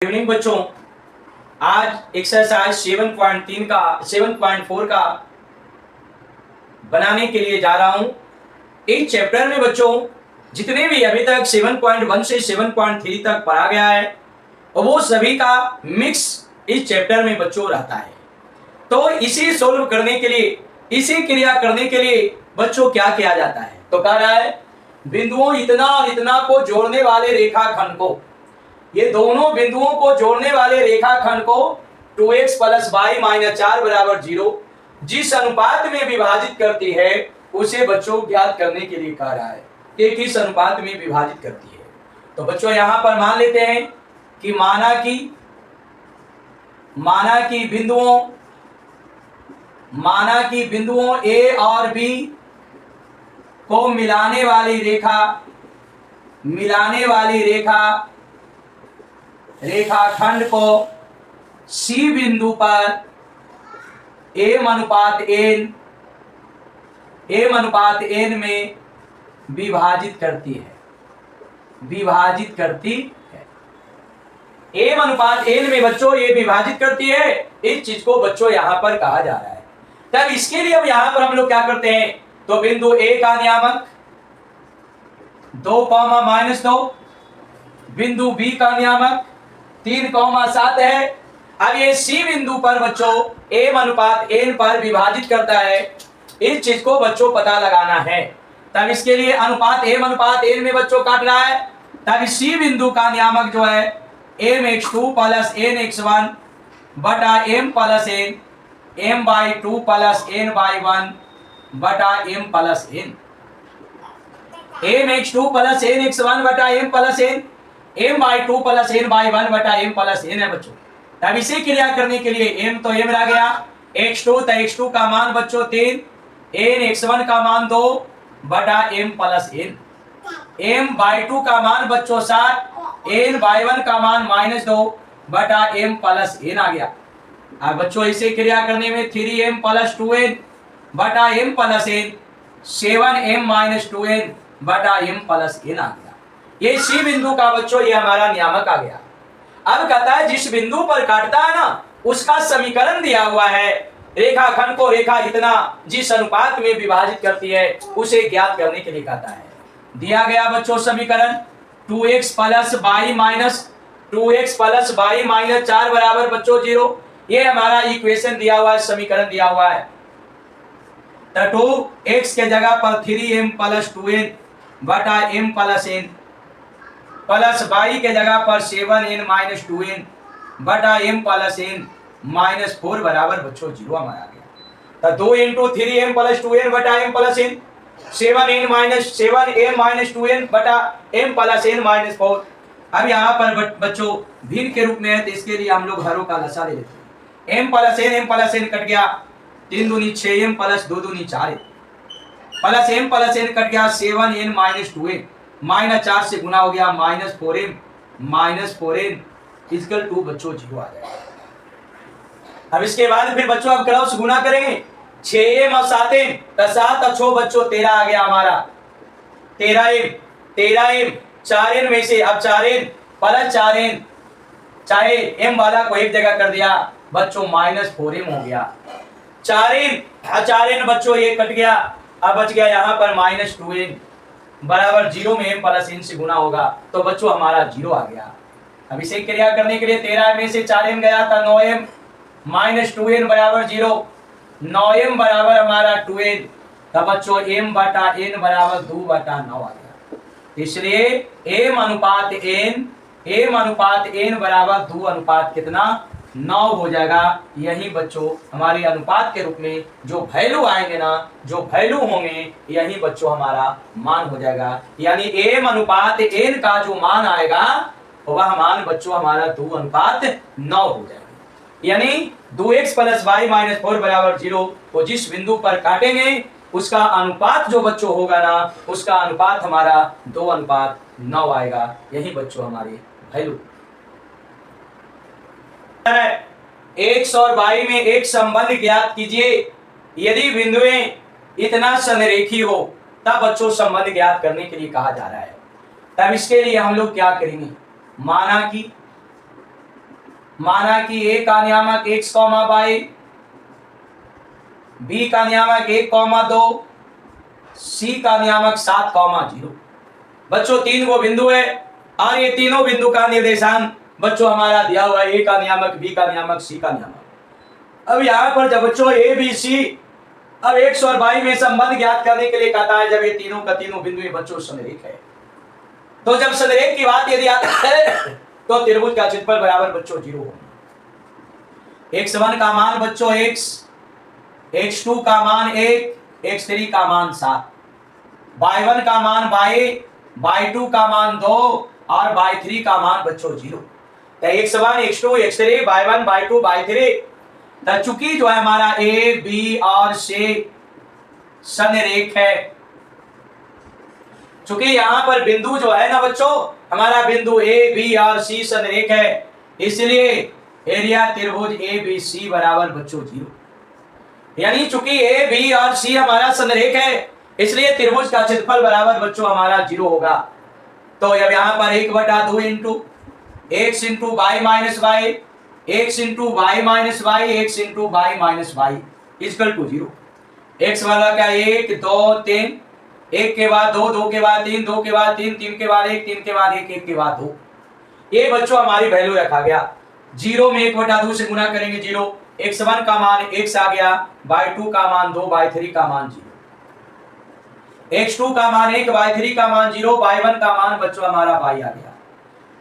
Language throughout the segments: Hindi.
इवनिंग बच्चों, आज एक्सरसाइज 7.3 का 7.4 का बनाने के लिए जा रहा हूं। इस चैप्टर में बच्चों जितने भी अभी तक 7.1 से 7.3 तक पढ़ा गया है और वो सभी का मिक्स इस चैप्टर में बच्चों रहता है। तो इसी सोल्व करने के लिए, इसी क्रिया करने के लिए बच्चों क्या किया जाता है, तो कह रहा है बिंदुओं इतना और इतना को जोड़ने वाले रेखाखंड को, ये दोनों बिंदुओं को जोड़ने वाले रेखाखंड को 2x प्लस वाई माइनस 4 बराबर 0 जिस अनुपात में विभाजित करती है उसे बच्चों ज्ञात करने के लिए कह रहा है कि किस अनुपात में विभाजित करती है। तो बच्चों यहां पर मान लेते हैं कि माना कि बिंदुओं ए और बी को मिलाने वाली रेखाखंड को सी बिंदु पर एम अनुपात एन में विभाजित करती है। एम अनुपात एन में बच्चों ये विभाजित करती है। इस चीज को बच्चों यहां पर कहा जा रहा है। तब इसके लिए अब यहां पर हम लोग क्या करते हैं, तो बिंदु ए का नियामक 2, -2, बिंदु बी का नियामक 3, 7 है। अब ये सी बिंदु पर बच्चों एम अनुपात एन पर विभाजित करता है। इस चीज को बच्चों पता लगाना है। तब इसके लिए अनुपात एम अनुपात एन में बच्चों काटना है। तब सी बिंदु का नियामक जो है mx2 प्लस nx1 बटा m plus n, m/2 plus n/1 बटा m plus n, mx2 plus nx1 बटा m plus n, m/2 plus n/1 बटा m प्लस n है बच्चों। तब इसे क्रिया करने के लिए m तो m रह गया, x2 तो x2 का मान बच्चों 3, nx1 का मान 2 बटा m प्लस n, m/2 का मान बच्चों 7, n/1 का मान -2 बटा m प्लस n आ गया। अब बच्चों इसे क्रिया करने में 3m प्लस 2n बटा m plus n, 7m - 2n बटा m प्लस n आ गया। ये सी बिंदु का बच्चों ये हमारा नियामक आ गया। अब कहता है जिस बिंदु पर काटता है ना उसका समीकरण दिया हुआ है। रेखाखंड को रेखा इतना जिस अनुपात में विभाजित करती है उसे ज्ञात करने के लिए कहता है। दिया गया बच्चों समीकरण 2x प्लस वाई माइनस 4 बराबर बच्चों 0। ये हमारा इक्वेशन दिया हुआ है, समीकरण दिया हुआ है। तो 2x के जगह पर 3m प्लस 2n बटा m plus n plus y के जगह पर 7n माइनस 2n बटा m प्लस n माइनस 4 बराबर बच्चों 0 हमारा आ गया। तो 2 इंटू 3m प्लस 2n बटा m plus n, 7m minus 2n बटा m प्लस n माइनस 4। अब यहाँ पर बच्चों भिन्न के रूप में है तो इसके लिए हम लोग हरों का लसा ले लेते हैं। m प्लस n कट गया, 3 दूनी 6m प्लस 2 दूनी 4m plus m plus n cut गया 7n माइनस 2n माइनस 4 से गुना हो गया माइनस 4n इक्वल टू बच्चों 0 आ जाएगा। अब इसके बाद फिर बच्चों अब क्रॉस गुना करेंगे 6m और 7m तो 7 अच्छो बच्चों 13 आ गया हमारा 13m 4n में से अब 4n प्लस 4n, चाहे m वाला को एक जगह कर दिया बच्चों -4m हो गया। 4n बच्चों ये कट गया, अब बच गया यहाँ पर -2n बराबर 0 में m प्लस n से गुना होगा तो बच्चों हमारा 0 आ गया। अब इसे क्रिया करने के लिए 13 में से 4m गया था 9m माइनस 2n बराबर 0, 9m बराबर हमारा 2n, तब बच्चों m बटा n बराबर 2 बटा 9 आ गया। इसलिए m अनुपात n बराबर 2 अनुपात कितना 9 हो जाएगा। यही बच्चों हमारे अनुपात के रूप में जो वैल्यू आएंगे ना, जो वैल्यू होंगे यही बच्चों हमारा मान हो जाएगा। यानी m अनुपात n का जो मान आएगा वह मान बच्चों हमारा 2 अनुपात 9 हो जाएगा। यानी 2x प्लस वाई माइनस 4 बराबर 0 को जिस बिंदु पर काटेंगे उसका अनुपात जो बच्चों होगा ना उसका अनुपात हमारा 2 अनुपात 9 आएगा। यही बच्चों हमारी वैल्यू। x और y में एक संबंध ज्ञात कीजिए। यदि बिंदुएं इतना संरेखी हो तब बच्चों संबंध ज्ञात करने के लिए कहा जा रहा है। तब इसके लिए हम लोग क्या करेंगे, माना कि माना कि ए का नियामक x, y, बी का नियामक 1, 2, सी का नियामक 7, 0। बच्चों 3 वो बिंदु है और ये तीनों बिंदु का निर्देशांक बच्चों हमारा दिया हुआ है, ए का नियामक, बी का नियामक, सी का नियामक। अब यहाँ पर जब बच्चों ए बी सी, अब x और y में संबंध ज्ञात करने के लिए कहता है जब ये तीनों का तीनों बिंदु बच्चों संरेख है, तो जब संरेख की बात यदि आता है तो त्रिभुज का क्षेत्रफल बराबर बच्चों 0 होगा। x1 का मान बच्चों x, x2 का मान 1, x3 का मान 7, y1 का मान y, y2 का मान 2 और y3 का मान बच्चों 0। तो x1, x2, x3, y1, y2, y3 तो चूंकि जो है हमारा ए बी और सी संरेख है, चूंकि यहां पर बिंदु जो है ना बच्चों हमारा बिंदु ए बी और सी संरेख है, इसलिए एरिया त्रिभुज ए बी सी बराबर बच्चों 0। यानी चूंकि ए बी और सी हमारा संरेख है इसलिए त्रिभुज का क्षेत्रफल बराबर बच्चों हमारा 0 होगा। तो अब यहां पर 1/2 into x into y minus y, x into y minus y, x into y minus y equal to 0। x वाला क्या 1 2 3, 1 के बाद 2, 2 के बाद 3, 2 के बाद 3, 3 के बाद 1, 3 के बाद 1, 1 के बाद 2। ये बच्चों हमारी वैल्यू रखा गया। 0 में 1/2 से गुना करेंगे 0, x1 का मान x आ गया, y2 का मान 2, y3 का मान 0, x2 का मान 1, y3 का मान 0, y1 का मान बच्चों हमारा y आ गया,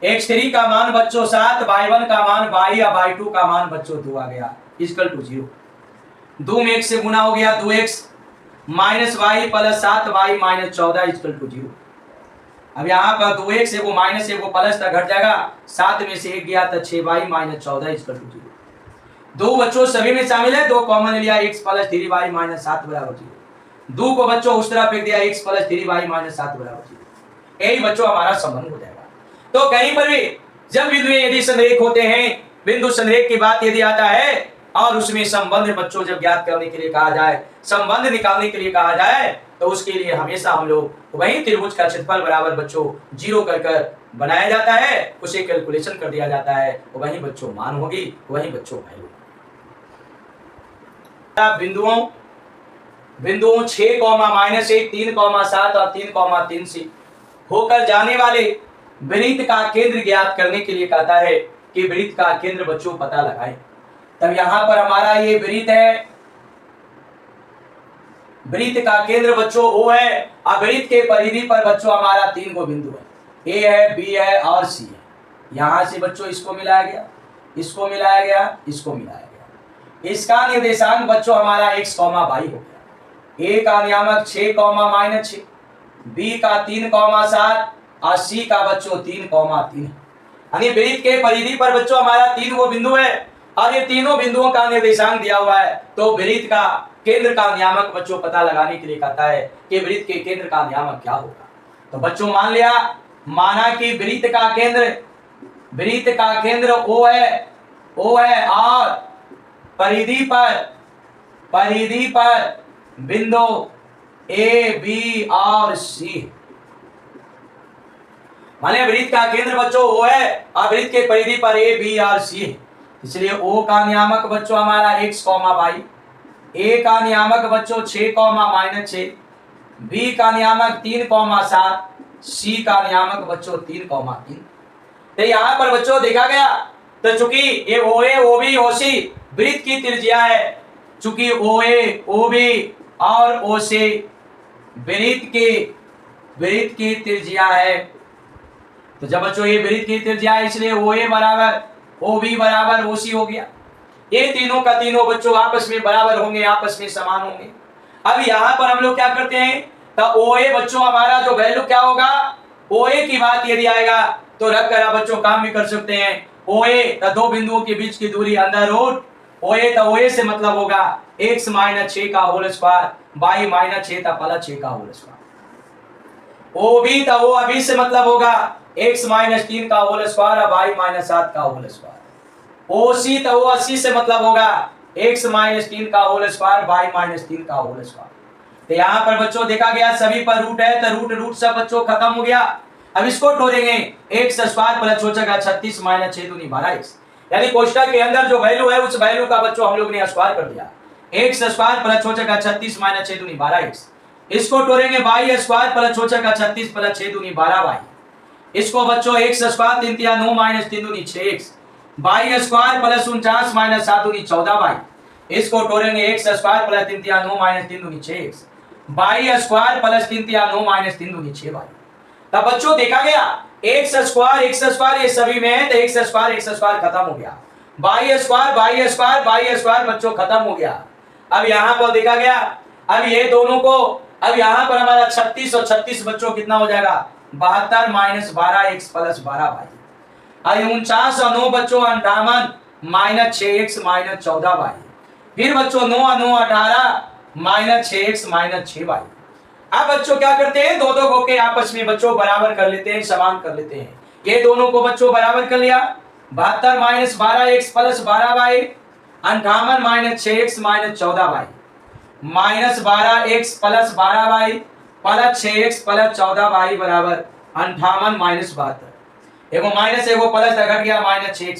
x3 का मान बच्चों 7, y1 का मान y या y2 का मान बच्चों 2 आ गया इक्वल टू 0। 2 में 1 से गुना हो गया 2x minus y plus 7y minus 14 equal to 0। अब यहाँ पर 2x है वो माइनस है वो प्लस तक घट जाएगा, 7 में से 1 गया तो 6y माइनस 14 इक्वल टू 0। 2 बच्चों सभी में शामिल है, 2 कॉमन लिया, x प्लस 3y माइनस 7 बराबर 0। 2 को बच्चों उस तरह फेंक दिया, x प्लस 3y माइनस 7 बराबर 0। यही बच्चों हमारा संबंध हो जाएगा। तो कहीं पर भी जब बिंदु यदि संरेख होते हैं, बिंदु संरेख की बात यदि आता है और उसमें संबंध बच्चों जब ज्ञात करने के लिए कहा जाए, संबंध निकालने के लिए कहा जाए, तो उसके लिए हमेशा हम लोग वही त्रिभुज का क्षेत्रफल बराबर बच्चों 0 कर बनाया जाता है, उसे कैलकुलेशन कर दिया जाता है, वही बच्चों मान होगी, वही बच्चों वैल्यू। बिंदुओं 6, -1, 3, 7 और 3, से होकर जाने वाले वृत्त का केंद्र ज्ञात करने के लिए कहता है कि वृत्त का केंद्र बच्चों पता लगाएं। तब यहां पर हमारा ये वृत्त है, वृत्त का केंद्र बच्चों O है और वृत्त के परिधि पर बच्चों हमारा 3 गो बिंदु है, A है, B है और C है। यहां से बच्चों इसको मिलाया गया, इसको मिलाया गया, इसको मिलाया गया। इसका निर्देशांक बच्चों हमारा x, y हो गया। A का नियामक 6, -6, B का 3, 7 और C का बच्चों 3, 3 यानी वृत्त के परिधि पर बच्चों हमारा 3 वो बिंदु है और ये तीनों बिंदुओं का निर्देशांक दिया हुआ है। तो वृत्त का केंद्र का नियामक बच्चों पता लगाने के लिए कहता है कि वृत्त के केंद्र का नियामक क्या होगा। तो बच्चों मान लिया, माना कि वृत्त का केंद्र O है और परिधि पर बिंदु A, B और C। माने वृत्त का केंद्र बच्चों O है और वृत्त के परिधि पर A, B और C है, इसलिए O का नियामक बच्चों हमारा x, y, A का नियामक बच्चों 6, -6, B का नियामक 3, 7, C का नियामक बच्चों 3, 3। तो यहाँ पर बच्चों देखा गया तो चूंकि ये OA, OB, OC वृत्त की त्रिज्या है, चूंकि OA, OB और OC वृत्त की त्रिज्या है, तो जब बच्चों ये वृत्त की त्रिज्या है इसलिए OA बराबर OB बराबर OC हो गया। ये तीनों का तीनों बच्चों आपस में बराबर होंगे, आपस में समान होंगे। अब यहाँ पर हम लोग क्या करते हैं, तो OA बच्चों हमारा जो वैल्यू क्या होगा, OA की बात यदि आएगा तो रख कर बच्चों काम भी कर सकते हैं। OA तो 2 बिंदुओं के बीच की दूरी अंडर रूट OA, तो OA से मतलब होगा x - 6 का होल स्क्वायर, y - 6 का प्लस 6 का होल स्क्वायर। OB तो वो अभी से मतलब होगा x - 3 का होल स्क्वायर और y - 7 का होल स्क्वायर। OC तो वो 80 से मतलब होगा x - 3 का होल स्क्वायर, y - 3 का होल स्क्वायर। तो यहाँ पर बच्चों देखा गया सभी पर रूट है, तो रूट सब बच्चों खत्म हो गया। अब इसको तोड़ेंगे, x स्क्वायर प्लस 36 - 6 दूनी 12x, यानी कोष्टक के अंदर जो वैल्यू है उस वैल्यू का बच्चों हम लोग ने स्क्वायर कर दिया। एक्स स्क्वायर प्लस 6 का 36 माइनस 6 दूनी 12x। इसको तोड़ेंगे वाई स्क्वायर प्लस 6 का 36 प्लस 6 दूनी 12y। इसको बच्चों एक्स स्क्वायर 3 तिया 9 माइनस 3 दूनी 6x। Y square plus 49 minus 7 दूनी 14y। इसको तोड़ेंगे एक्स स्क्वायर प्लस 3 तिया 9 माइनस 3 दूनी 6x। वाई स्क्वायर प्लस 3 तिया 9 माइनस 3 दूनी 6y। तब बच्चों देखा गया एक्स स्क्वायर ये सभी में है तो एक्स स्क्वायर खत्म हो गया। वाई स्क्वायर बच्चों खत्म हो गया। अब यहां पर देखा गया अब ये दोनों को अब यहां पर हमारा 36 और 36 बच्चों कितना हो जाएगा 72 माइनस 12x प्लस 12y। अब 49 और 9 बच्चों 58 माइनस 6x माइनस 14y। फिर बच्चों 9 और 9 18 माइनस 6x माइनस 6y। अब बच्चों क्या करते हैं दो को के आपस में बच्चों बराबर कर लेते हैं समान कर लेते हैं। ये दोनों को बच्चों बराबर कर लिया 72 minus 12x plus 12y 58 minus 6x minus 14y minus 12x plus 12y plus 6x plus 14y बराबर 58 माइनस 72। एगो माइनस एगो प्लस घट गया माइनस 6x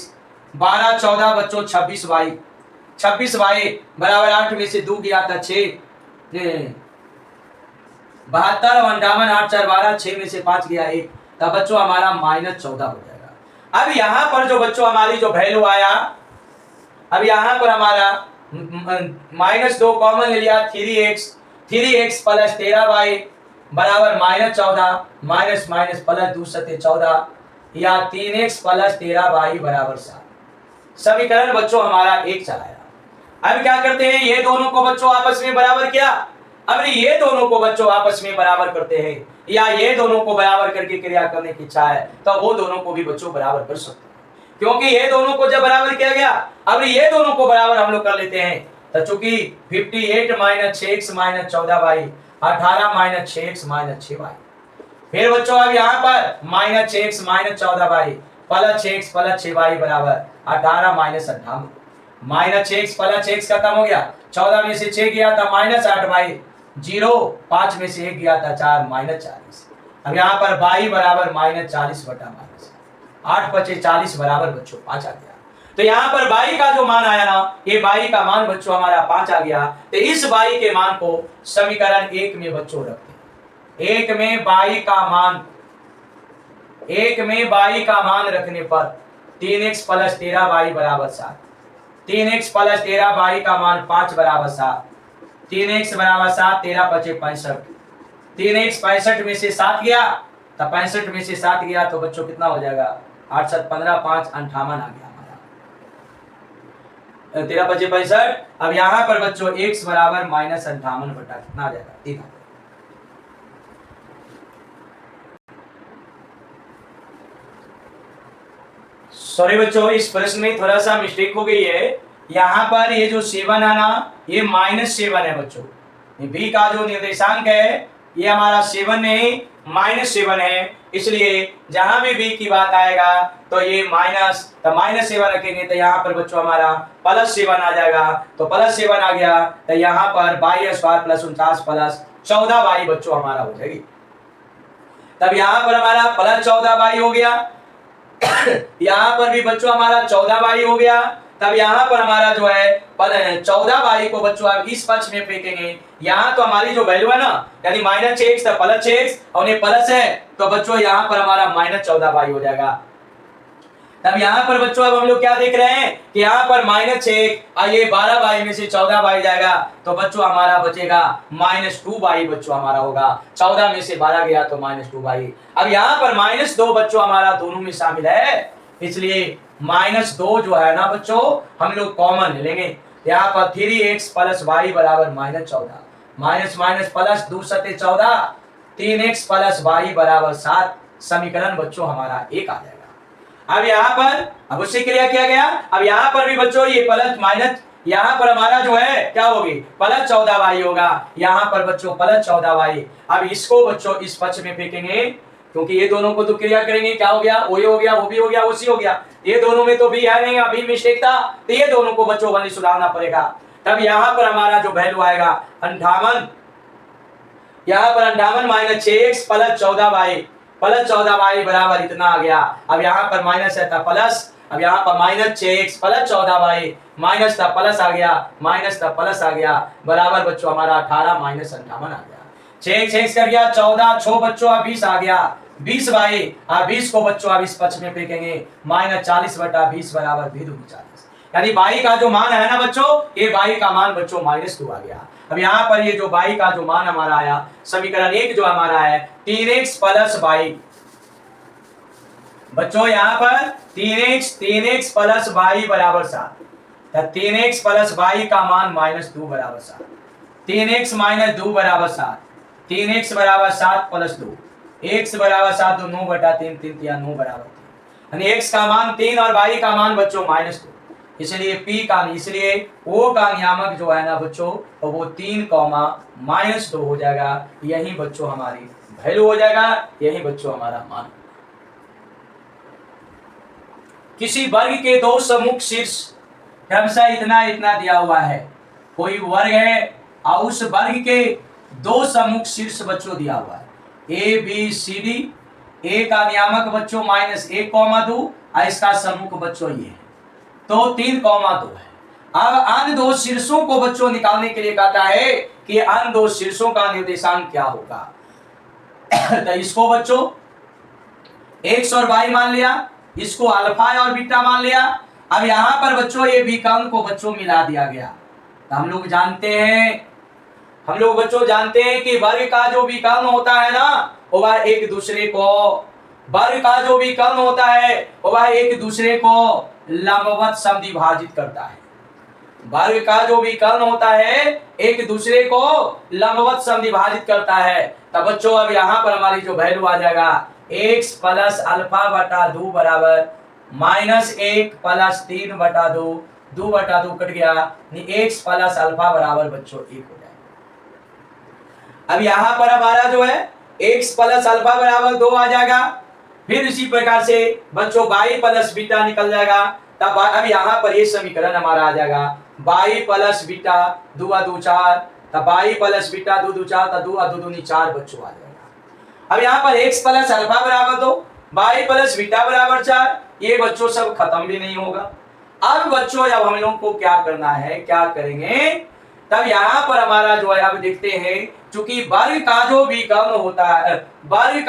12 14 बच्चों 26y बराबर 8 में से 2 गया था 6 72 और 58 8 4 12 6 में से 5 गया 1 तब बच्चों हमारा माइनस 14 हो जाएगा। अब यहां पर जो बच्चों हमारी जो वैल्यू आया अब यहां पर हमारा माइनस 2 कॉमन ले लिया 3x प्लस 13y बराबर माइनस 14 माइनस माइनस प्लस 2 सत्ते 14 या 3x प्लस 13y बराबर 7। समीकरण बच्चों हमारा एक चलाया। अब क्या करते हैं ये दोनों को बच्चों आपस में बराबर किया। अब ये दोनों को बच्चों आपस में बराबर करते हैं या ये दोनों को बराबर करके क्रिया करने की इच्छा है तो वो दोनों को भी बच्चों बराबर कर सकते हैं क्योंकि ये दोनों को जब बराबर किया गया अब ये दोनों को बराबर हम लोग कर लेते हैं तो चूंकि 58 minus 6x minus 14y 18 minus 6x minus 6y। फिर बच्चों अब यहाँ पर minus 6x minus 14y plus 6x plus 6y बराबर 18 minus 58 minus 6x plus 6x खत्म हो गया 14 में से 6 गया था माइनस 8y 0 5 में से 1 गया था 4 माइनस 40। अब यहाँ पर y बराबर माइनस 40 बटा माइनस 8 बचे 40 बराबर बच्चों 5 आ गया। तो यहाँ पर y का जो मान आया ना ये y का मान बच्चों हमारा 5 आ गया। तो इस y के मान को समीकरण 1 में बच्चों रखते हैं। 1 में y का मान रखने पर 3x प्लस 13y बराबर 7 3x प्लस 13y का मान 5 बराबर 7 3x बराबर 7 13 बचे 65 3x 65 में से 7 गया तो 65 में से 7 गया तो बच्चों कितना हो जाएगा 8 7 15 5 58 आ गया हमारा 13 बचे 65। अब यहां पर बच्चों x बराबर माइनस 58 बटा कितना आ जाएगा 3। सॉरी बच्चों इस प्रश्न में थोड़ा सा मिस्टेक हो गई है। यहाँ पर ये जो 7 है ना ये -7 है बच्चों। b का जो निर्देशांक है ये हमारा 7 नहीं -7 है इसलिए जहां भी b की बात आएगा तो ये माइनस तो -7 रखेंगे तो यहाँ पर बच्चों हमारा +7 आ जाएगा तो +7 आ गया तो यहाँ पर y square plus 49 plus 14y बच्चों हमारा हो जाएगी। तब यहाँ पर हमारा +14y हो गया यहाँ पर भी बच्चों हमारा 14y हो गया। तब यहाँ पर हमारा जो है 14y को बच्चों आप इस पक्ष में फेंकेंगे। यहाँ तो हमारी जो वैल्यू है ना यानी -6x था +6x और ये प्लस है तो बच्चों यहाँ पर हमारा -14y हो जाएगा। तब यहाँ पर बच्चों अब हम लोग क्या देख रहे हैं कि यहाँ पर -6 और ये 12y में से 14y जाएगा तो बच्चों हमारा बचेगा -2y बच्चों हमारा होगा 14 में से 12 गया तो -2y। अब यहाँ पर -2 बच्चों हमारा दोनों में शामिल है इसलिए -2 जो है ना बच्चों हम लोग कॉमन ले लेंगे। यहाँ पर 3x प्लस y बराबर -14 माइनस माइनस प्लस 2 सत्ते 14 3x प्लस y बराबर 7। समीकरण बच्चों हमारा 1 आ जाएगा। अब यहाँ पर अब उससे क्रिया किया गया। अब यहाँ पर भी बच्चों ये प्लस माइनस यहाँ पर हमारा जो है क्या होगी +14y होगा। यहाँ पर बच्चों +14y। अब इसको बच्चों इस पक्ष में फेंकेंगे क्योंकि ये दोनों को तो क्रिया करेंगे क्या हो गया वो हो गया वो भी हो गया उसी हो गया। ये दोनों में तो भी है नहीं अभी मिस्टेक था तो ये दोनों को बच्चों वाली सुधारना पड़ेगा। तब यहाँ पर हमारा जो वैल्यू आएगा 58 यहाँ पर 58 -6x प्लस 14y बराबर इतना आ गया। अब यहाँ पर माइनस है था प्लस अब यहाँ पर -6x प्लस 14y माइनस का प्लस आ गया, माइनस का प्लस आ गया, बराबर बच्चों हमारा 18 - 58 आ गया। 6x कर गया 14, 6 बच्चों 20 आ गया, 20y 20 को बच्चों अब इस पक्ष में फेंकेंगे, -40/20 बराबर भी 2 40। यानी y का जो मान है ना बच्चों, ये y का मान बच्चों -2 आ गया। अब यहाँ पर ये जो y का जो मान हमारा आया, समीकरण 1 जो हमारा है 3x + y, बच्चों यहाँ पर 3x प्लस y बराबर 7, 3x प्लस y का मान -2 बराबर 7, 3x - 2 बराबर 7, 3x बराबर 7 प्लस 2, x बराबर 7 तो 9/3, 3 या 9 बराबर 3, यानी x का मान 3 और y का मान बच्चों -2, इसलिए p का, इसलिए o का नियामक जो है ना बच्चों वो 3, -2 हो जाएगा। यही बच्चों हमारी वैल्यू हो जाएगा, यही बच्चों हमारा मान। किसी वर्ग के दो सम्मुख शीर्ष क्रमशः इतना इतना दिया हुआ है, कोई वर्ग है और उस वर्ग के दो सम्मुख शीर्ष बच्चों दिया हुआ है ए बी सी डी, ए का नियामक बच्चों -1,2 और इसका सम्मुख बच्चों ये है तो 3,2 है। अब अन्य दो शीर्षों को बच्चों निकालने के लिए कहता है कि अन्य दो शीर्षों का निर्देशांक क्या होगा। तो इसको बच्चों x और y मान लिया, इसको अल्फा और बीटा मान लिया। अब यहां पर बच्चों ये विकर्ण को बच्चों मिला दिया गया। तो हम लोग बच्चों जानते हैं कि वर्ग का जो विकर्ण होता है ना वह एक दूसरे को, वर्ग का जो विकर्ण होता है वह एक दूसरे को लंबवत समद्विभाजित करता है। वर्ग का जो विकर्ण होता है एक दूसरे को लंबवत समद्विभाजित करता है। तब बच्चों अब यहाँ पर हमारी जो वैल्यू आ जाएगा x प्लस अल्फा बटा 2 बराबर -1 प्लस 3/2, 2/2 कट गया, x प्लस अल्फा बराबर बच्चों 1 हो जाएगा। अब यहाँ पर हमारा जो है x प्लस अल्फा बराबर 2 आ जाएगा। फिर इसी प्रकार से बच्चों y प्लस बीटा निकल जाएगा। तब अब यहाँ पर ये समीकरण हमारा आ जाएगा y प्लस बीटा 2 2 4, तब y प्लस बीटा 2 2 4, तब 2 2 2 4 बच्चों आ जाएगा। अब यहाँ पर x प्लस अल्फा बराबर 2, y प्लस बीटा बराबर 4, ये बच्चों सब खत्म भी नहीं होगा। अब बच्चों जब हम लोग को क्या करना है, क्या करेंगे, तब यहाँ पर हमारा जो है अब देखते हैं, चूंकि वर्ग का जो विकर्ण होता है, वर्ग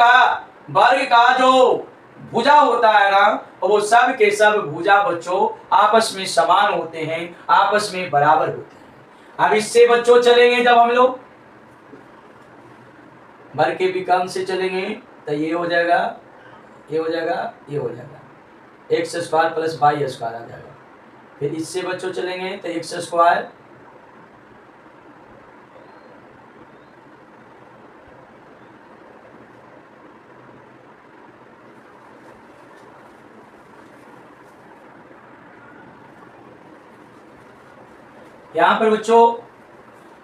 का जो भुजा होता है ना वो सब के सब भुजा बच्चों आपस में समान होते हैं, आपस में बराबर होते हैं। अब इससे बच्चों चलेंगे जब हम लोग वर्ग के विकर्ण से चलेंगे तो ये हो जाएगा, ये हो जाएगा, ये हो जाएगा, x² प्लस y² आ जाएगा। फिर इससे बच्चों चलेंगे तो x², यहां पर बच्चों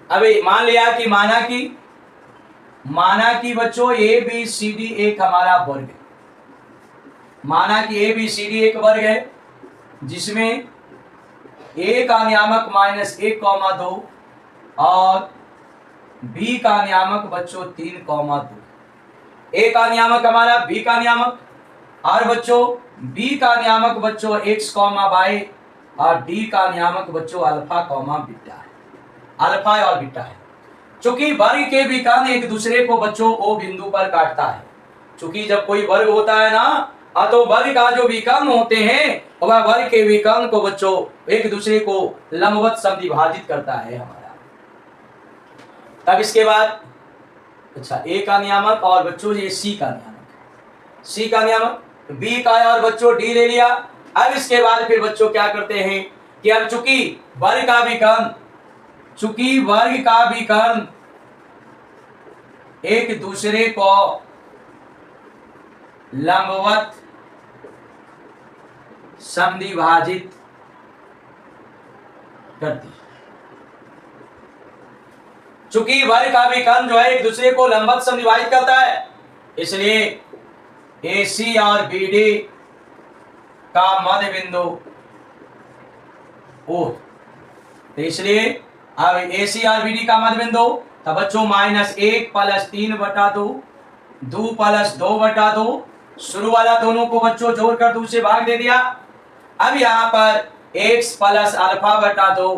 अभी मान लिया कि माना कि बच्चों ए बी सी डी एक हमारा वर्ग है, माना कि ए बी सी डी एक वर्ग है जिसमें ए का नियामक -1,2 और बी का नियामक बच्चों 3,2, ए का नियामक हमारा बी का नियामक और बच्चों बी का नियामक बच्चों x, y और डी का नियामक बच्चों अल्फा, बीटा है, अल्फा और बीटा है। चूंकि वर्ग के विकर्ण एक दूसरे को बच्चों ओ बिंदु पर काटता है, चूंकि जब कोई वर्ग होता है ना तो वर्ग का जो विकर्ण होते हैं वह वर्ग के विकर्ण को बच्चों एक दूसरे को लंबवत समद्विभाजित करता है हमारा। तब इसके बाद अच्छा ए का नियामक और बच्चों ये सी का नियामक, बी का और बच्चों डी ले लिया। अब इसके बाद फिर बच्चों क्या करते हैं कि अब चूंकि वर्ग का विकर्ण एक दूसरे को लंबवत समद्विभाजित करती है, चूंकि वर्ग का विकर्ण जो है एक दूसरे को लंबवत समद्विभाजित करता है, इसलिए AC और BD का मध्य बिंदु O, तो इसलिए अब AC और BD का मध्य बिंदु, तब बच्चों -1 प्लस 3/2, 2 प्लस 2/2, शुरू वाला दोनों को बच्चों जोड़कर 2 से भाग दे दिया, अब यहाँ पर x प्लस अल्फा बटा 2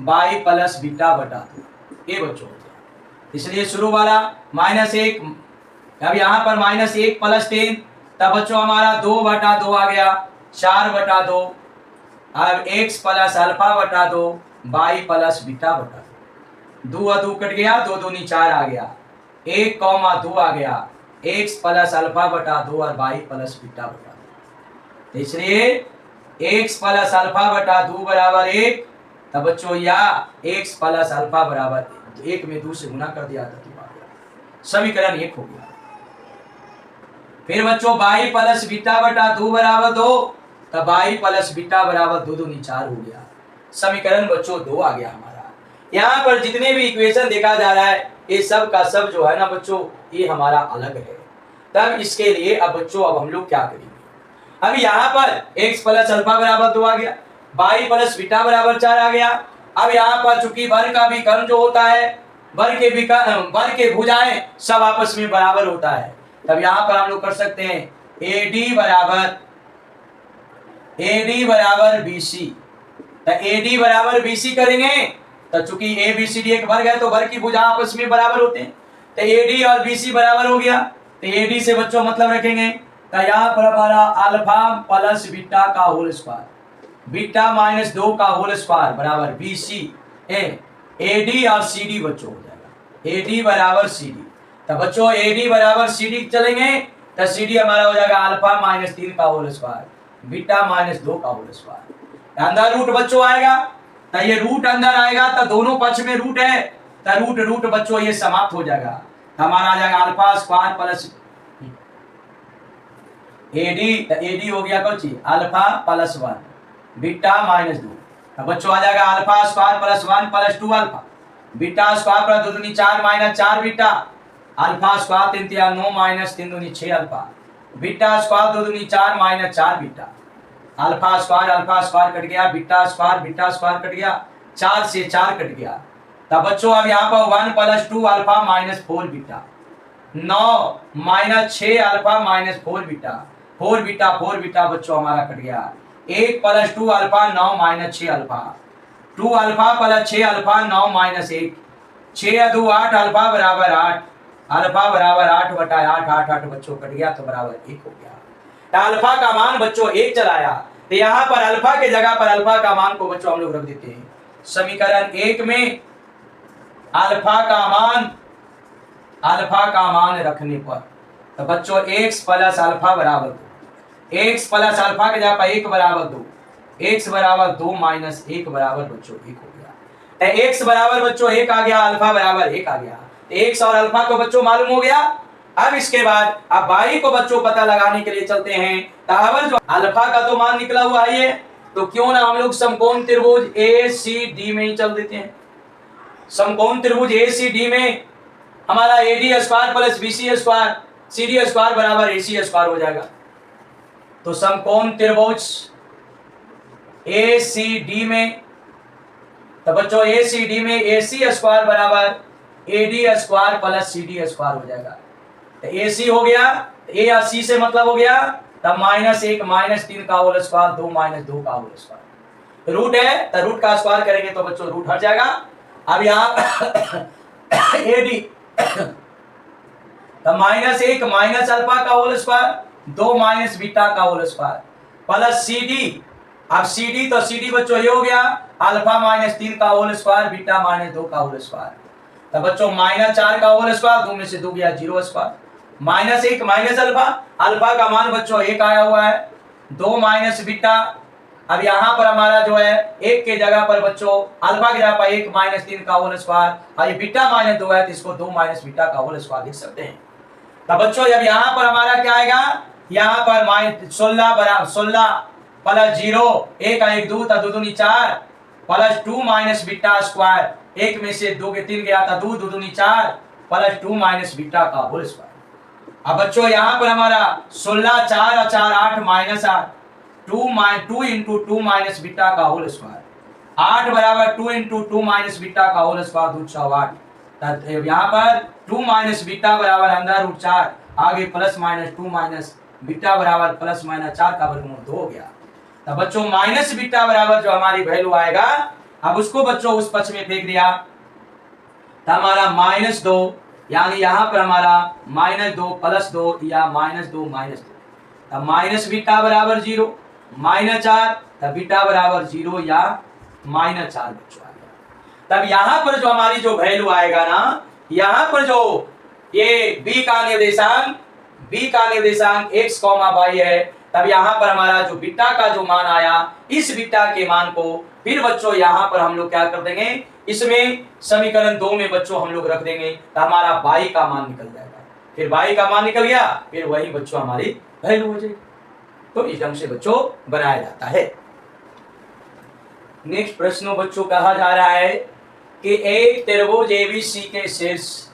y प्लस बीटा बटा 2 ये बच्चों हो गया। इसलिए शुरू वाला -1, अब यहाँ पर -1 प्लस 10, तब बच्चों हमारा 2 बटा 2 आ गया, 4 बटा 2। अब x प्लस अल्फा बटा 2 y प्लस बीटा बटा 2, 2 2 कट गया, 2 दूनी 4 आ गया, 1,2 आ गया, x प्लस अल्फा बटा 2 और y प्लस बीटा बटा 2। इसलिए x प्लस अल्फा बटा 2 बराबर 1, तब बच्चों या x प्लस अल्फा बराबर 1 में 2 से गुना कर दिया था, समीकरण 1 हो गया। फिर बच्चों y प्लस बीटा बटा 2 बराबर 2, तब y प्लस बीटा बराबर 2 दूनी 4 हो गया, समीकरण बच्चों 2 आ गया हमारा। यहाँ पर जितने भी इक्वेशन देखा जा रहा है ये सब का सब जो है ना बच्चों ये हमारा अलग है। तब इसके लिए अब बच्चों अब हम लोग क्या करेंगे, अब यहाँ पर x प्लस अल्फा बराबर 2 आ गया, y प्लस बीटा बराबर 4 आ गया। अब यहाँ पर चूंकि वर्ग का विकर्ण जो होता है, वर्ग के भुजाएं सब आपस में बराबर होता है, तब यहाँ पर हम लोग कर सकते हैं AD बराबर BC। तो AD बराबर BC करेंगे तो चूंकि ABCD एक वर्ग है तो वर्ग की भुजा आपस में बराबर होते हैं, तो AD और BC बराबर हो गया। तो AD से बच्चों मतलब रखेंगे, तो यहाँ पर हमारा अल्फा प्लस बीटा का होल स्क्वायर, बीटा माइनस 2 का होल स्क्वायर बराबर BC AD और CD बच्चों हो जाएगा, AD बराबर CD। तो बच्चों AD बराबर CD चलेंगे तो CD हमारा हो जाएगा अल्फा माइनस 3 का होल स्क्वायर, बीटा माइनस 2 का होल स्क्वायर। अंदर रूट बच्चों आएगा, तो ये रूट अंदर आएगा तो दोनों पक्ष में रूट है, तो रूट बच्चों ये समाप्त हो जाएगा, तो हमारा आ जाएगा अल्फा स्क्वायर प्लस AD हो गया कौन सी अल्फा प्लस 1 बीटा माइनस 2। तो बच्चों आ जाएगा alpha square plus 1 plus 2 alpha, beta square plus 2 दूनी 4 minus 4 beta, alpha square 3 3 9 minus 3 दूनी 6 अल्फा, बीटा स्क्वायर 2 दूनी 4 minus 4 beta, alpha square cut गया, बीटा स्क्वायर कट गया, 4 से 4 कट गया। तब बच्चों अब यहाँ पर 1 plus 2 alpha minus 4 beta, 9 minus 6 alpha minus 4 beta, 4 beta बच्चों हमारा कट गया, 1 plus 2 alpha 9 minus 6 alpha, 2 alpha plus 6 alpha 9 minus 1, 6 2 8 alpha बराबर 8, अल्फा बराबर 8 बटा 8 बच्चों कट गया, तो बराबर 1 हो गया। तो अल्फा का मान बच्चों 1 चलाया, तो यहाँ पर अल्फा के जगह पर अल्फा का मान को बच्चों हम लोग रख देते हैं। समीकरण 1 में अल्फा का मान रखने पर तो बच्चों x प्लस अल्फा बराबर 2, x प्लस अल्फा के जगह पर 1 बराबर 2, x बराबर 2 माइनस 1 बराबर बच्चों 1 हो गया। तो x बराबर बच्चों 1 आ गया, अल्फा बराबर 1 आ गया, x और अल्फा को बच्चों मालूम हो गया। अब इसके बाद अब y को बच्चों पता लगाने के लिए चलते हैं, तो अब जो अल्फा का तो मान निकला हुआ है ये, तो क्यों ना हम लोग समकोण त्रिभुज ACD में ही चल देते हैं। समकोण त्रिभुज ACD में हमारा AD square plus BC square CD square बराबर AC स्क्वायर हो जाएगा। तो समकोण त्रिभुज ACD में, तो बच्चों ACD में AC स्क्वायर बराबर AD square plus CD square हो जाएगा। तो AC हो गया, A और C से मतलब हो गया, तब -1 -3 का होल स्क्वायर 2 -2 का होल स्क्वायर, रूट है तो रूट का स्क्वायर करेंगे तो बच्चों रूट हट जाएगा। अब यहाँ AD तो -1 माइनस अल्फा का होल स्क्वायर 2 माइनस बीटा का होल स्क्वायर प्लस CD, अब CD तो CD बच्चों ये हो गया अल्फा -3 का होल स्क्वायर बीटा -2 का होल स्क्वायर, तो बच्चों -4 का होल स्क्वायर, 2 में से 2 गया 0 स्क्वायर, -1 माइनस अल्फा, अल्फा का मान बच्चों 1 आया हुआ है, 2 माइनस बीटा। अब यहाँ पर हमारा जो है 1 के जगह पर बच्चों अल्फा की जगह पर 1 -3 का होल स्क्वायर, और ये बीटा -2 है तो इसको 2 माइनस बीटा का होल स्क्वायर लिख सकते हैं। तो बच्चों जब यहाँ पर हमारा क्या आएगा, यहाँ पर 16 प्लस 0 1 1 2 था 2 दूनी 4 प्लस 2 माइनस बीटा स्क्वायर, 1 में से 2 के 3 गया था 2 2 दूनी 4 प्लस 2 माइनस बीटा का होल स्क्वायर। अब बच्चों यहाँ पर हमारा 16 4 और 4 8 माइनस 8, 2 इंटू 2 माइनस बीटा का होल स्क्वायर, 8 बराबर 2 इंटू 2 माइनस बीटा का होल स्क्वायर 2 6 8। यहाँ पर 2 माइनस बीटा बराबर अंदर रूट 4, आगे प्लस माइनस 2 माइनस बीटा बराबर प्लस माइनस 4 का वर्गमूल 2 हो गया। तो बच्चों माइनस बीटा बराबर जो हमारी वैल्यू आएगा, अब उसको बच्चों उस पक्ष में फेंक दिया तो हमारा -2, यानी यहां पर हमारा -2 +2 या -2 -2, तब माइनस बीटा बराबर 0, -4 तब बीटा बराबर 0 या -4 बच्चों आ गया। तब यहां पर जो हमारी जो वैल्यू आएगा ना, यहां पर जो ये b का निर्देशांक x, y है, तब यहाँ पर हमारा जो बीटा का जो मान आया, इस बीटा के मान को फिर बच्चों यहाँ पर हम लोग क्या कर देंगे, इसमें समीकरण 2 में बच्चों हम लोग रख देंगे, तो हमारा y का मान निकल जाएगा। फिर y का मान निकल गया, फिर वही बच्चों हमारी वैल्यू हो जाएगी। तो इस ढंग से बच्चों बनाया जाता है। नेक्स्ट प्रश्न बच्चों कहा जा रहा है कि एक त्रिभुज ABC के शीर्ष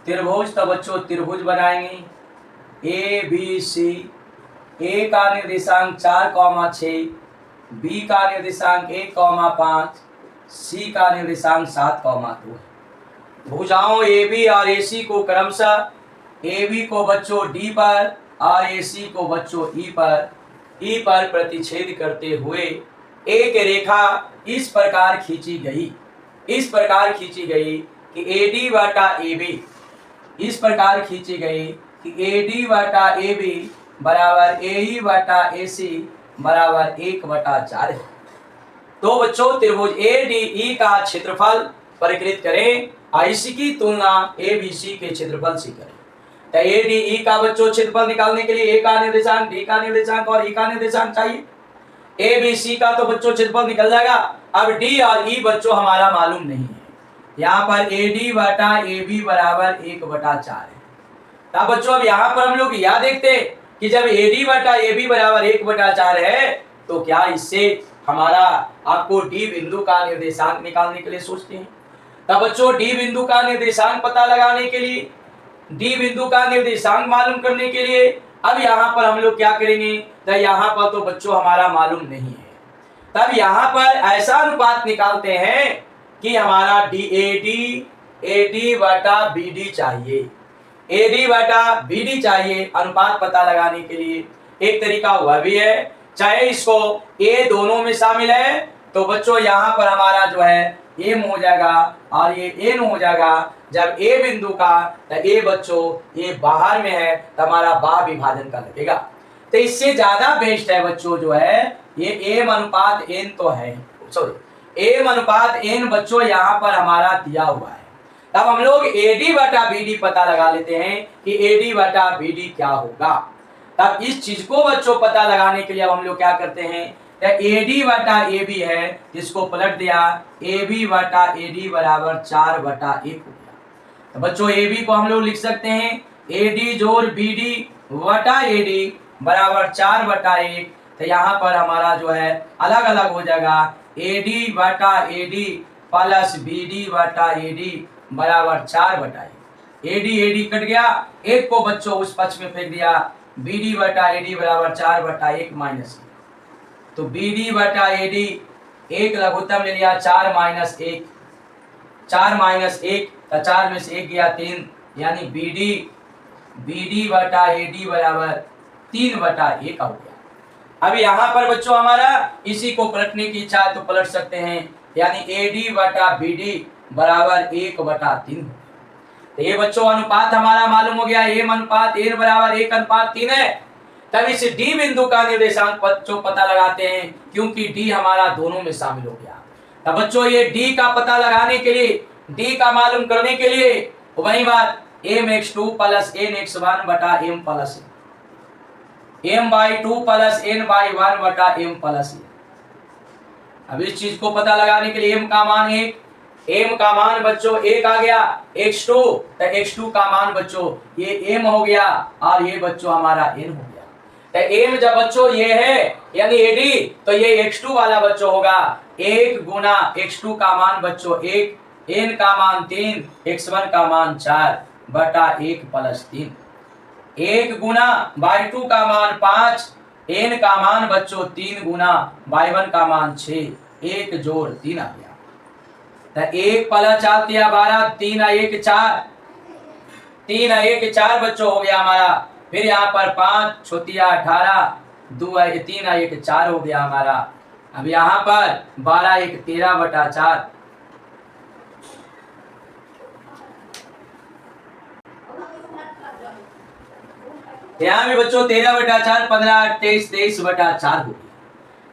त्रिभुज, तो बच्चों त्रिभुज बनाएंगे ABC, A का निर्देशांक 4,6, B का निर्देशांक 1,5, C का निर्देशांक 7,2 है। भुजाओं AB और AC को क्रमशः AB को बच्चों D पर और AC को बच्चों E पर प्रतिच्छेद करते हुए एक रेखा इस प्रकार खींची गई कि AD बटा AB, इस प्रकार खींची गई कि AD बटा AB बराबर AE बटा AC बराबर 1/4 है। तो बच्चों त्रिभुज ADE का क्षेत्रफल परिकलित करें और इसकी तुलना ABC के क्षेत्रफल से करें। तो ADE का बच्चों क्षेत्रफल निकालने के लिए A का निर्देशांक, D का निर्देशांक और E का निर्देशांक चाहिए। ABC का तो बच्चों क्षेत्रफल निकल जाएगा। अब D और E बच्चों हमारा मालूम नहीं है। यहाँ पर AD बटा AB बराबर 1/4 है। तब बच्चों अब यहाँ पर हम लोग यह देखते हैं कि जब AD बटा AB बराबर 1/4 है, तो क्या इससे हमारा आपको D बिंदु का निर्देशांक निकालने के लिए सोचते हैं। तब बच्चों D बिंदु का निर्देशांक पता लगाने के लिए, D बिंदु का निर्देशांक मालूम करने के लिए अब यहाँ पर हम लोग क्या करेंगे, तो यहाँ पर तो बच्चों हमारा मालूम नहीं है। तब यहाँ पर ऐसा अनुपात निकालते हैं कि हमारा AD बटा BD चाहिए, AD बटा BD चाहिए अनुपात पता लगाने के लिए। एक तरीका हुआ भी है, चाहे इसको A दोनों में शामिल है तो बच्चों यहाँ पर हमारा जो है M हो जाएगा और ये N हो जाएगा। जब A बिंदु का तो A बच्चों ये बाहर में है तो हमारा बाह विभाजन का लगेगा। तो इससे ज्यादा बेस्ट है बच्चों जो है ये M अनुपात N तो है, सॉरी M अनुपात N बच्चों यहाँ पर हमारा दिया हुआ है। तब हम लोग AD बटा BD पता लगा लेते हैं कि AD बटा BD क्या होगा। तब इस चीज को बच्चों पता लगाने के लिए हम लोग क्या करते हैं, AD बटा AB है, जिसको पलट दिया AB बटा AD बराबर 4/1 हो गया। तो बच्चों AB को हम लोग लिख सकते हैं AD जोड़ BD बटा AD बराबर 4/1। तो यहाँ पर हमारा जो है अलग अलग हो जाएगा, AD बटा AD प्लस BD बटा AD बराबर 4/1। AD कट गया, एक को बच्चों उस पक्ष में फेंक दिया, BD बटा AD बराबर 4/1 माइनस, तो BD बटा AD एक लघुत्तम ले लिया 4 - 1, 4 - 1 तो 4 में से 1 गया 3, यानी BD बटा AD बराबर 3/1 हो गया। अब यहाँ पर बच्चों हमारा इसी को पलटने की इच्छा है तो पलट सकते हैं, यानी AD बटा BD बराबर 1/3। तो ये बच्चों अनुपात हमारा मालूम हो गया, M अनुपात N बराबर 1/3 है। तब इस D बिंदु का निर्देशांक बच्चों पता लगाते हैं, क्योंकि D हमारा दोनों में शामिल हो गया। तब बच्चों ये D का पता लगाने के लिए, D का मालूम करने के लिए वही बात mx2 प्लस nx1 बटा m plus m/2 plus n/1 बटा m प्लस। अब इस चीज को पता लगाने के लिए m का मान 1, m का मान बच्चों 1 आ गया, x2 तो x2 का मान बच्चों ये m हो गया और ये बच्चों हमारा n हो गया। तो m जब बच्चों ये है यानी AD, तो ये x2 वाला बच्चों होगा 1 गुना x2 का मान बच्चों 1, n का मान 3, x1 का मान 4 बटा 1 प्लस 3, 1 गुना y2 का मान 5, n का मान बच्चों 3 गुना y1 का मान 6, 1 जोड़ 3 आ गया। तो 1 प्लस 4 दिया 12, 3 और 1 4, 3 और 1 4 बच्चों हो गया हमारा। फिर यहाँ पर 5 छोतिया 18, 2 है 3 है 1 4 हो गया हमारा। अब यहाँ पर 12 1 13/4, यहाँ भी बच्चों 13/4 15 23 23/4 हो गया।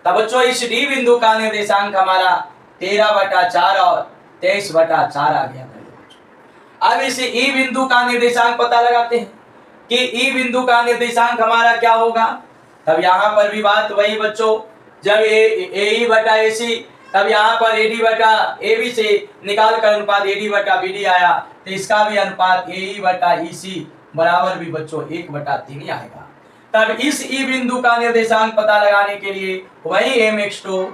तब बच्चों इस डी बिंदु का निर्देशांक हमारा 13/4 और 23/4 आ गया। अब इस ई बिंदु का निर्देशांक पता लगाते हैं कि ई बिंदु का निर्देशांक हमारा क्या होगा। तब यहाँ पर भी बात वही बच्चों, जब ए बटा ए सी, तब यहाँ पर एडी बटा ए बी से निकाल कर अनुपात एडी बटा बी डी आया, तो इसका भी अनुपात ए बटा ई सी बराबर भी बच्चों 1/3 ही आएगा। तब इस ई बिंदु का निर्देशांक पता लगाने के लिए वही mx2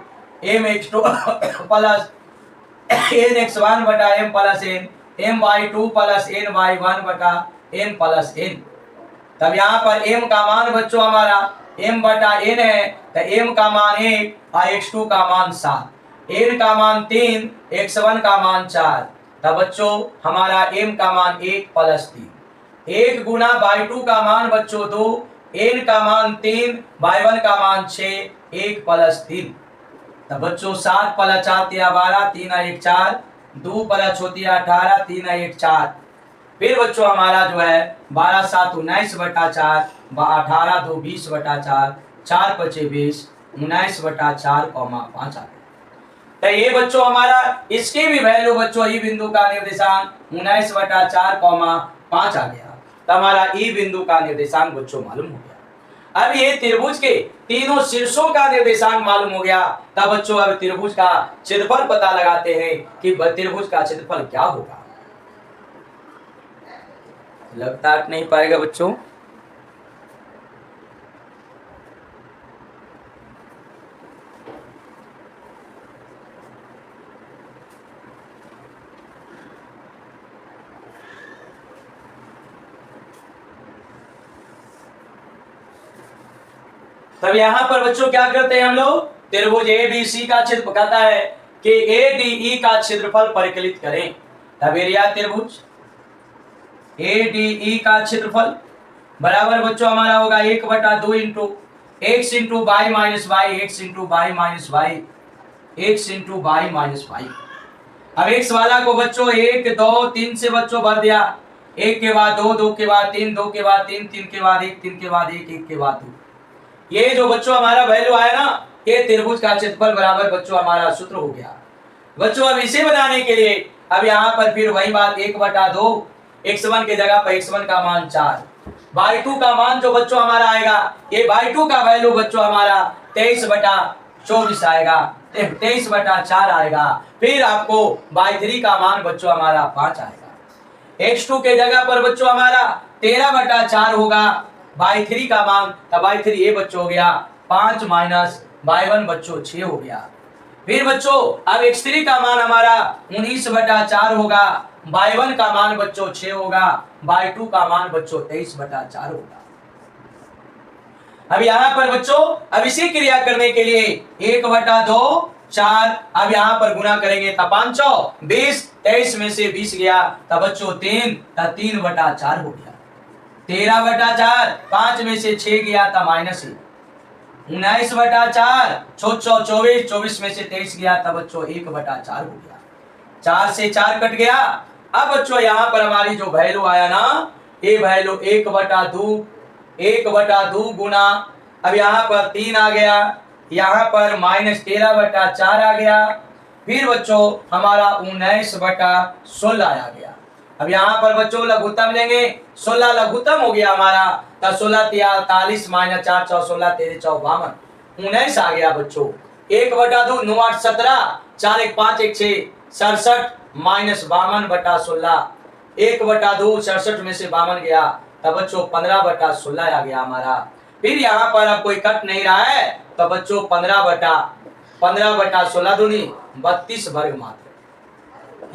प्लस nx1 बटा m plus n, my2 plus ny1 बटा n प्लस n। तब यहाँ पर m का मान बच्चों हमारा m बटा n है, तो m का मान 1 और x2 का मान 7, n का मान 3, x1 का मान 4। तब बच्चों हमारा m का मान 1 प्लस 3, 1 गुना y2 का मान बच्चों 2, n का मान 3, y1 का मान 6, 1 प्लस 3। तब बच्चों 7 प्लस 4 12, 3 1 4, 2 प्लस 18, 3 1 4। फिर बच्चों हमारा जो है 12 7 19/4, 18 2 20/4, 4 5 20, 19/4, 5 आ गया। तो ये बच्चों हमारा इसके भी वैल्यू बच्चों ई बिंदु का निर्देशांक 19/4, 5 आ गया। तो हमारा ई बिंदु का निर्देशांक बच्चों मालूम हो गया। अब ये त्रिभुज के तीनों शीर्षों का निर्देशांक मालूम हो गया। तब बच्चों अब त्रिभुज का क्षेत्रफल पता लगाते हैं कि त्रिभुज का क्षेत्रफल क्या होगा। लगता नहीं पाएगा बच्चों। तब यहाँ पर बच्चों क्या करते हैं हम लोग, त्रिभुज ABC का क्षेत्र कहता है कि ADE का क्षेत्रफल परिकलित करें। तब एरिया त्रिभुज ADE का क्षेत्रफल बराबर बच्चों हमारा होगा 1/2 into x into y minus y, x into y minus y, x into y minus y. अब x वाला को बच्चों 1 2 3 से बच्चों भर दिया, 1 के बाद 2, 2 के बाद 3, 2 के बाद 3, 3 के बाद 1, 3 के बाद 1, 1 के बाद 2। ये जो बच्चों हमारा वैल्यू आया ना, ये त्रिभुज का क्षेत्रफल बराबर बच्चों हमारा सूत्र हो गया। बच्चों अब इसे बनाने के लिए अब यहाँ पर फिर वही बात 1/2, x1 के जगह पर x1 का मान 4, y2 का मान जो बच्चों हमारा आएगा, ये y2 का वैल्यू बच्चों हमारा 23/24 आएगा, 23/4 आएगा। फिर आपको y3 का मान बच्चों हमारा 5 आएगा। x2 के जगह पर बच्चों हमारा 13/4 होगा, y3 का मान, तब y3 ये बच्चों हो गया 5 माइनस y1 बच्चों 6 हो गया। फिर बच्चों अब x3 का मान हमारा 19/4 होगा, y1 का मान बच्चों 6 होगा, y2 का मान बच्चों 23/4 होगा। अब यहाँ पर बच्चों अब इसी क्रिया करने के लिए 1/2 4, अब यहाँ पर गुना करेंगे तब 5 20, 23 में से 20 गया, तब बच्चों 3, तब 3/4 हो गया। 13/4, 5 में से 6 गया था -1, 19/4, 24, 24 में से 23 गया था बच्चों 1/4 हो गया। 4 से 4 कट गया। अब बच्चों यहाँ पर हमारी जो वैल्यू आया ना, ये वैल्यू 1/2 गुना, अब यहाँ पर 3 आ गया, यहाँ पर -13/4 आ गया। फिर बच्चों हमारा 19/16 आ गया। अब यहाँ पर बच्चों लघुत्तम लेंगे, 16 लघुत्तम हो गया हमारा, तब 16 43 माइनस 4 4 16 13 4 52, 19 आ गया बच्चों। 1/2 9 8 17, 4 1 5 1 6 67 माइनस 52/16, 1/2 67 में से 52 गया, तब बच्चों 15/16 आ गया हमारा। फिर यहाँ पर अब कोई कट नहीं रहा है, तो बच्चों 15/16 दूनी 32 वर्ग मात्र।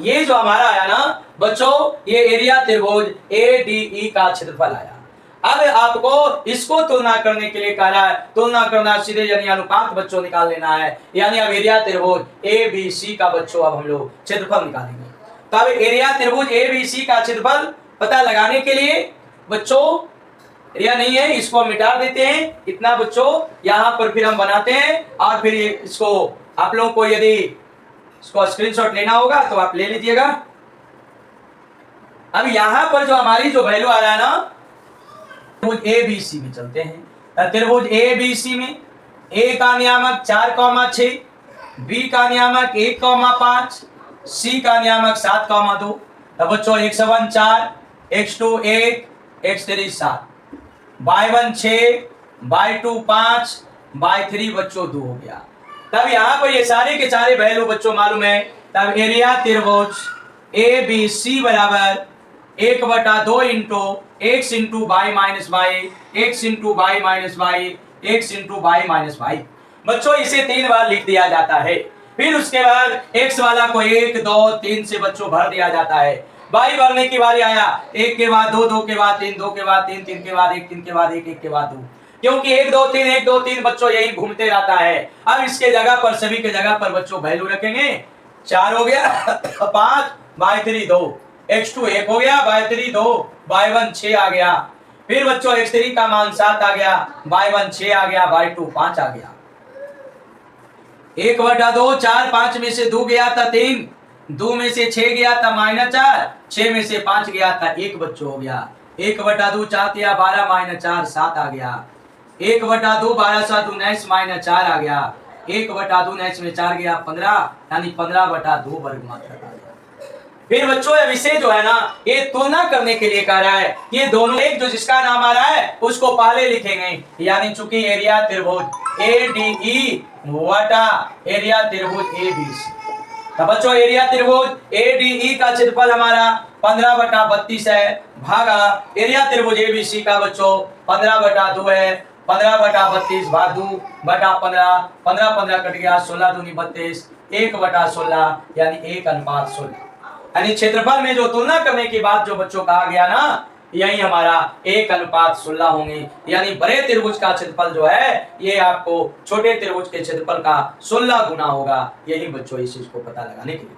ये जो हमारा आया ना बच्चों, ये एरिया त्रिभुज ADE का क्षेत्रफल आया। अब आपको इसको तुलना करने के लिए कह रहा है, तुलना करना सीधे यानी अनुपात बच्चों निकाल लेना है, यानी अब एरिया त्रिभुज ABC का बच्चों अब हम लोग क्षेत्रफल निकालेंगे। तो अब एरिया त्रिभुज ABC का क्षेत्रफल पता लगाने के लिए बच्चों एरिया नहीं है, इसको मिटा देते हैं। इतना बच्चों यहाँ पर फिर हम बनाते हैं और फिर इसको आप लोगों को यदि इसको स्क्रीनशॉट लेना होगा तो आप ले लीजिएगा। अब यहां पर जो हमारी जो वैल्यू आ रहा है ना, त्रिभुज ए बी सी में चलते हैं। त्रिभुज ए बी सी में ए का नियामक 4,6, बी का नियामक 1,5, सी का नियामक 7,2। तब बच्चों x1 4, x2 1, x3 7, y1 6, y2 5, y3 बच्चों 2 हो गया। तब यहां पर ये सारे के सारे वैल्यू बच्चों मालूम है। तब एरिया त्रिभुज ए बी सी बराबर 1/2 into x into y minus y, x into y minus y, x into y minus y. बच्चों इसे 3 बार लिख दिया जाता है। फिर उसके बाद x वाला को 1 2 3 से बच्चों भर दिया जाता है। y भरने की बारी आया, 1 के बाद 2, 2 के बाद 3, 2 के बाद 3, 3 के बाद 1, 3 के बाद 1, 1 के बाद 2, क्योंकि 1 2 3 1 2 3 बच्चों यही घूमते रहता है। अब इसके जगह पर सभी के जगह पर बच्चों वैल्यू रखेंगे। 4 हो गया 5, y3 2, x2 1 हो गया, y3 2, y1 6 आ गया। फिर बच्चों x3 का मान 7 आ गया, y1 6 आ गया, y2 5 आ गया। 1/2 4, 5 में से 2 गया था 3, 2 में से 6 गया था -4, 6 में से 5 गया था 1 बच्चों हो गया। 1/2 4 या 12 -4 7 आ गया। 1/2 12 7 19 -4 आ गया। 1/2 19 में 4 गया 15, यानी 15/2 वर्ग मात्रक आ गया। फिर बच्चों ये विषय जो है ना, ये तुलना करने के लिए कह रहा है। ये दोनों एक जो जिसका नाम आ रहा है उसको पहले लिखेंगे, यानी चूंकि एरिया त्रिभुज ADE वटा एरिया त्रिभुज ABC। तो बच्चों एरिया त्रिभुज ADE का क्षेत्रफल हमारा 15/32 है, भागा एरिया त्रिभुज ABC का बच्चों 15/2 है। 15/32 भाग 2/15, 15 15 कट गया, 16 दूनी 32, 1/16 यानी 1:16। यानी क्षेत्रफल में जो तुलना करने की बात जो बच्चों कहा गया ना, यही हमारा 1:16 होंगे। यानी बड़े त्रिभुज का क्षेत्रफल जो है ये आपको छोटे त्रिभुज के क्षेत्रफल का 16 गुना होगा। यही बच्चों इस चीज को पता लगाने के लिए